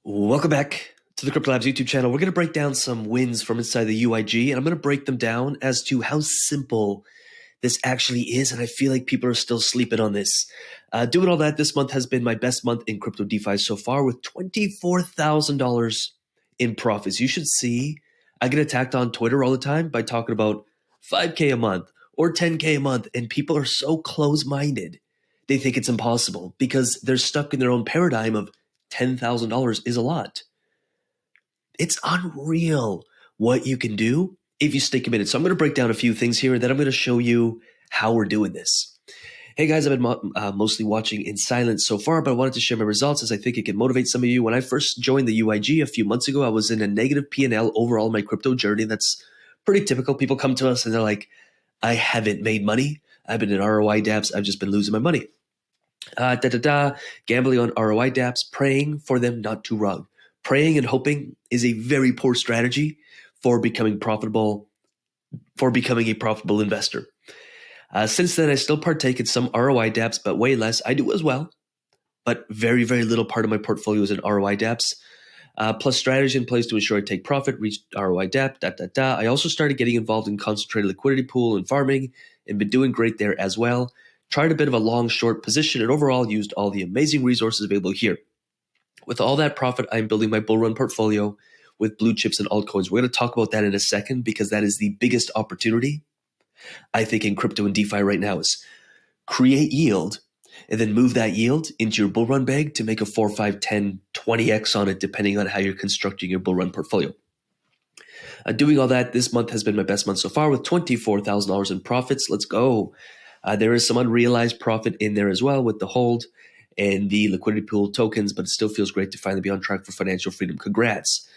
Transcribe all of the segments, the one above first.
Welcome back to the CryptoLabs YouTube channel. We're going to break down some wins from inside the UIG, and I'm going to break them down as to how simple this actually is, and I feel like people are still sleeping on this. Doing all that, this month has been my best month in crypto DeFi so far with $24,000 in profits. You should see I get attacked on Twitter all the time by talking about 5K a month or 10K a month, and people are so close-minded. They think it's impossible because they're stuck in their own paradigm of $10,000 is a lot. It's unreal what you can do if you stay committed. So I'm going to break down a few things here, and then I'm going to show you how we're doing this. Hey guys, I've been mostly watching in silence so far, but I wanted to share my results as I think it can motivate some of you. When I first joined the UIG a few months ago, I was in a negative P&L overall in my crypto journey. That's pretty typical. People come to us and they're like, I haven't made money. I've been in ROI Dapps. I've just been losing my money. Gambling on ROI Dapps, praying for them not to rug. Praying and hoping is a very poor strategy for becoming profitable, for becoming a profitable investor. Since then, I still partake in some ROI Dapps, but way less. I do as well, but very, very little part of my portfolio is in ROI Dapps. Plus strategy in place to ensure I take profit, reach ROI Dapp, I also started getting involved in concentrated liquidity pool and farming and been doing great there as well. Tried a bit of a long short position and overall used all the amazing resources available here. With all that profit, I'm building my bull run portfolio with blue chips and altcoins. We're going to talk about that in a second because that is the biggest opportunity I think in crypto and DeFi right now is create yield and then move that yield into your bull run bag to make a 4, 5, 10, 20x on it depending on how you're constructing your bull run portfolio. Doing all that this month has been my best month so far with $24,000 in profits. Let's go. There is some unrealized profit in there as well with the hold and the liquidity pool tokens, but it still feels great to finally be on track for financial freedom. Congrats.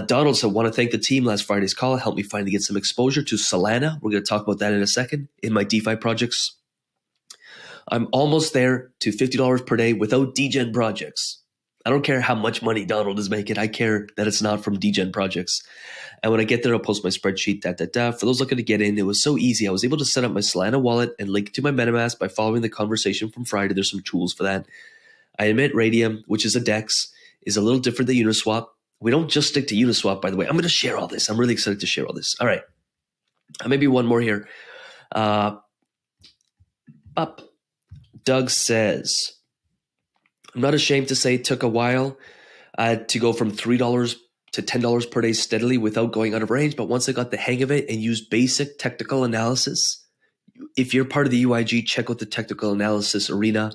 Donald, so I want to thank the team last Friday's call. Helped me finally get some exposure to Solana. We're going to talk about that in a second in my DeFi projects. I'm almost there to $50 per day without degen projects. I don't care how much money Donald is making. I care that it's not from degen projects. And when I get there, I'll post my spreadsheet. For those looking to get in, it was so easy. I was able to set up my Solana wallet and link it to my MetaMask by following the conversation from Friday. There's some tools for that. I admit Radium, which is a DEX, is a little different than Uniswap. We don't just stick to Uniswap, by the way. I'm going to share all this. I'm really excited to share all this. All right. Maybe one more here. Doug says, I'm not ashamed to say it took a while to go from $3 to $10 per day steadily without going out of range. But once I got the hang of it and used basic technical analysis, if you're part of the UIG, check out the technical analysis arena,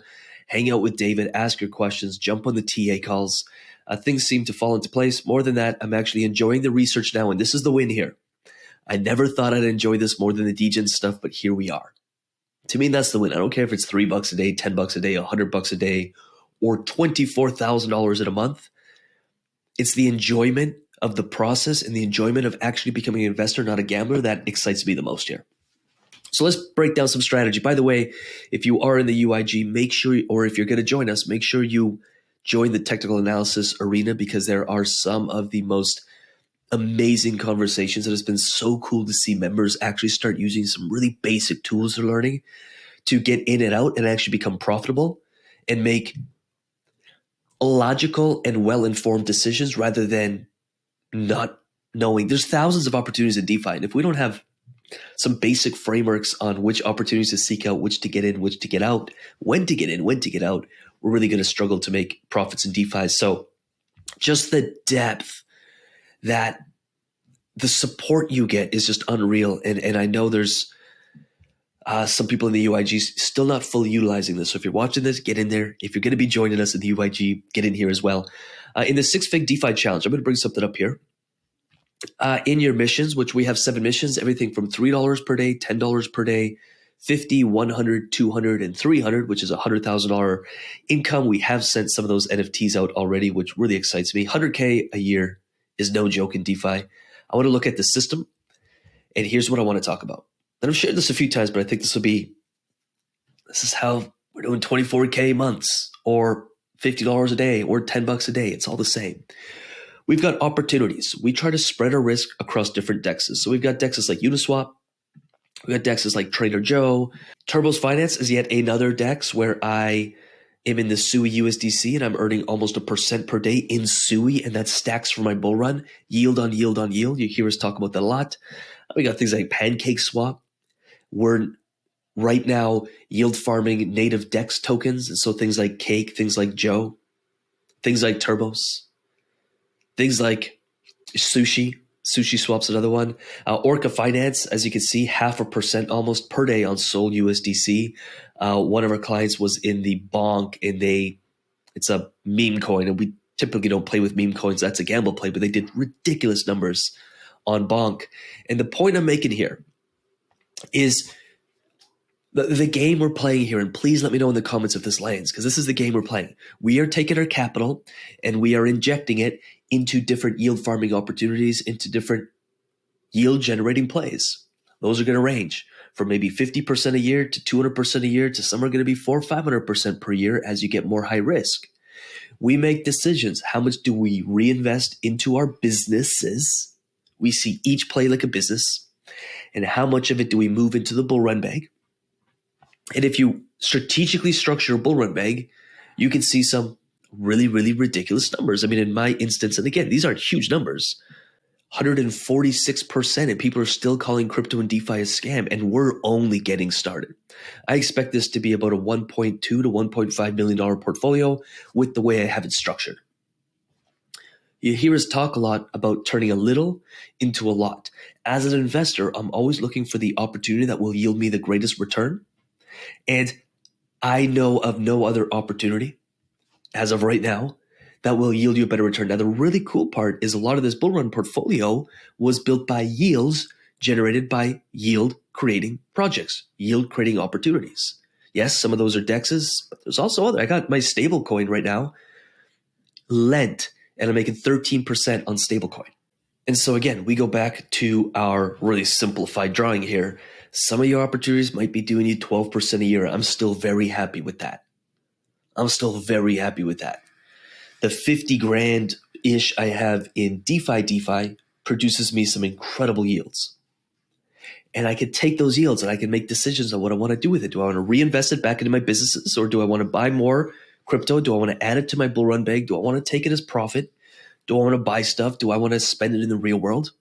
hang out with David, ask your questions, jump on the TA calls. Things seem to fall into place. More than that, I'm actually enjoying the research now. And this is the win here. I never thought I'd enjoy this more than the degen stuff, but here we are. To me, that's the win. I don't care if it's $3 a day, $10 a day, $100 a day, or $24,000 in a month. It's the enjoyment of the process and the enjoyment of actually becoming an investor, not a gambler, that excites me the most here. So let's break down some strategy. By the way, if you are in the UIG, make sure, or if you're going to join us, make sure you join the technical analysis arena because there are some of the most amazing conversations. It has been so cool to see members actually start using some really basic tools they're learning to get in and out and actually become profitable and make logical and well-informed decisions rather than not knowing. There's thousands of opportunities in DeFi, and if we don't have some basic frameworks on which opportunities to seek out, which to get in, which to get out, when to get in, when to get out, we're really going to struggle to make profits in DeFi. So just the depth that the support you get is just unreal. And I know there's some people in the UIG still not fully utilizing this. So if you're watching this, get in there. If you're going to be joining us in the UIG, get in here as well. In the 6-Fig DeFi Challenge, I'm going to bring something up here. In your missions, which we have 7 missions, everything from $3 per day, $10 per day, $50, $100, $200, and $300, which is $100,000 income. We have sent some of those NFTs out already, which really excites me. 100K a year is no joke in DeFi. I want to look at the system, and here's what I want to talk about. And I've shared this a few times, but I think this is how we're doing 24K months or $50 a day or $10 a day. It's all the same. We've got opportunities. We try to spread our risk across different DEXs. So we've got DEXs like Uniswap. We've got DEXs like Trader Joe. Turbo's Finance is yet another DEX where I am in the SUI USDC and I'm earning almost 1% per day in SUI, and that stacks for my bull run, yield on yield on yield. You hear us talk about that a lot. We got things like Pancake Swap. We're right now yield farming native DEX tokens. So things like Cake, things like Joe, things like Turbos, things like Sushi. Sushi Swap's another one. Orca Finance, as you can see, 0.5% almost per day on Sol USDC. One of our clients was in the Bonk, and it's a meme coin, and we typically don't play with meme coins. That's a gamble play, but they did ridiculous numbers on Bonk. And the point I'm making here is the game we're playing here, and please let me know in the comments if this lands, because this is the game we're playing. We are taking our capital and we are injecting it into different yield farming opportunities, into different yield generating plays. Those are going to range from maybe 50% a year to 200% a year to some are going to be 400 or 500% per year as you get more high risk. We make decisions. How much do we reinvest into our businesses? We see each play like a business. And how much of it do we move into the bull run bag? And if you strategically structure a bull run bag, you can see some really, really ridiculous numbers. I mean, in my instance, and again, these aren't huge numbers, 146%, and people are still calling crypto and DeFi a scam, and we're only getting started. I expect this to be about a $1.2 to $1.5 million portfolio with the way I have it structured. You hear us talk a lot about turning a little into a lot. As an investor, I'm always looking for the opportunity that will yield me the greatest return. And I know of no other opportunity as of right now that will yield you a better return. Now, the really cool part is a lot of this bull run portfolio was built by yields generated by yield creating projects, yield creating opportunities. Yes, some of those are DEXs, but there's also other. I got my stable coin right now, Lent, and I'm making 13% on stablecoin. And so again, we go back to our really simplified drawing here. Some of your opportunities might be doing you 12% a year. I'm still very happy with that. The 50 grand-ish I have in DeFi produces me some incredible yields. And I can take those yields and I can make decisions on what I want to do with it. Do I want to reinvest it back into my businesses, or do I want to buy more crypto? Do I want to add it to my bull run bag? Do I want to take it as profit? Do I want to buy stuff? Do I want to spend it in the real world?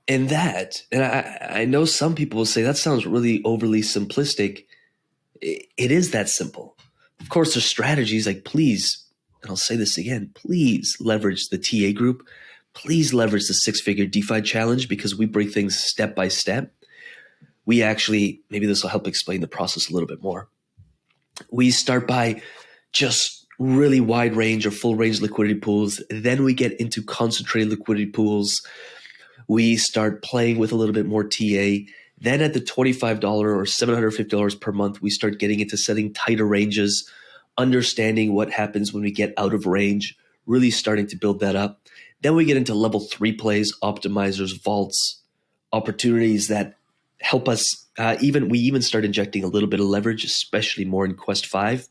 And I know some people will say that sounds really overly simplistic. It is that simple. Of course, there's strategies like please, and I'll say this again, please leverage the TA group. Please leverage the 6-figure DeFi challenge, because we break things step by step. We actually, maybe this will help explain the process a little bit more. We start by just really wide range or full range liquidity pools. Then we get into concentrated liquidity pools. We start playing with a little bit more TA. Then at the $25 or $750 per month, we start getting into setting tighter ranges, understanding what happens when we get out of range, really starting to build that up. Then we get into level 3 plays, optimizers, vaults, opportunities that help us. We even start injecting a little bit of leverage, especially more in Quest 5, a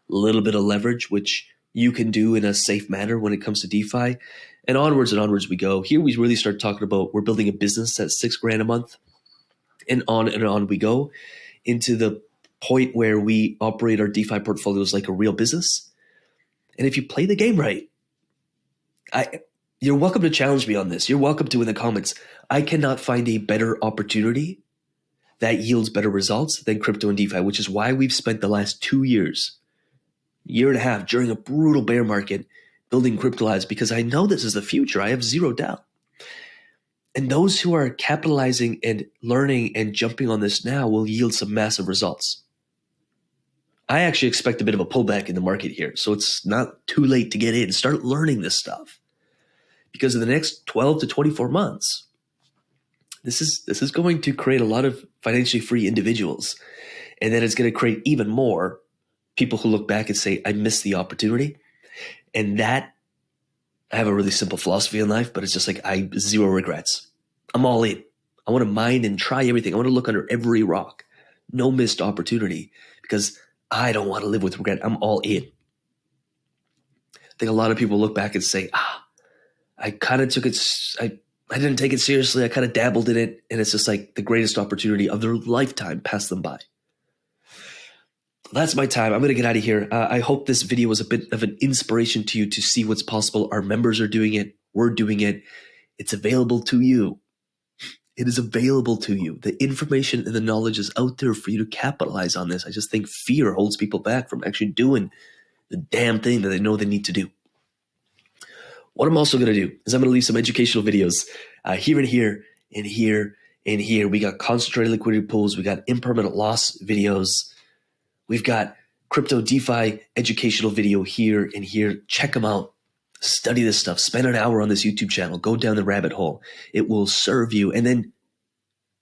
little bit of leverage, which you can do in a safe manner when it comes to DeFi. And onwards we go. Here we really start talking about we're building a business that's $6,000 a month, and on we go into the point where we operate our DeFi portfolios like a real business. And if you play the game right, you're welcome to challenge me on this. You're welcome to in the comments. I cannot find a better opportunity that yields better results than crypto and DeFi, which is why we've spent the last 2 years, year and a half, during a brutal bear market building CryptoLabs, because I know this is the future. I have zero doubt. And those who are capitalizing and learning and jumping on this now will yield some massive results. I actually expect a bit of a pullback in the market here, so it's not too late to get in. Start learning this stuff, because in the next 12 to 24 months, this is going to create a lot of financially free individuals, and then it's going to create even more people who look back and say, I missed the opportunity. And that, I have a really simple philosophy in life, but it's just like zero regrets. I'm all in. I want to mine and try everything. I want to look under every rock. No missed opportunity, because I don't want to live with regret. I'm all in. I think a lot of people look back and say, I kind of took it, I didn't take it seriously. I kind of dabbled in it. And it's just like the greatest opportunity of their lifetime passed them by. That's my time. I'm going to get out of here. I hope this video was a bit of an inspiration to you to see what's possible. Our members are doing it. We're doing it. It's available to you. It is available to you. The information and the knowledge is out there for you to capitalize on this. I just think fear holds people back from actually doing the damn thing that they know they need to do. What I'm also going to do is I'm going to leave some educational videos here and here and here and here. We got concentrated liquidity pools. We got impermanent loss videos. We've got crypto DeFi educational video here and here. Check them out. Study this stuff. Spend an hour on this YouTube channel. Go down the rabbit hole. It will serve you. And then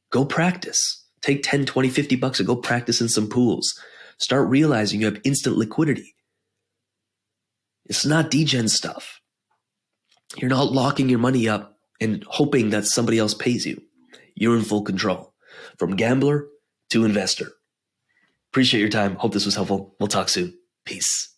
go practice. Take 10, 20, 50 bucks and go practice in some pools. Start realizing you have instant liquidity. It's not degen stuff. You're not locking your money up and hoping that somebody else pays you. You're in full control. From gambler to investor. Appreciate your time. Hope this was helpful. We'll talk soon. Peace.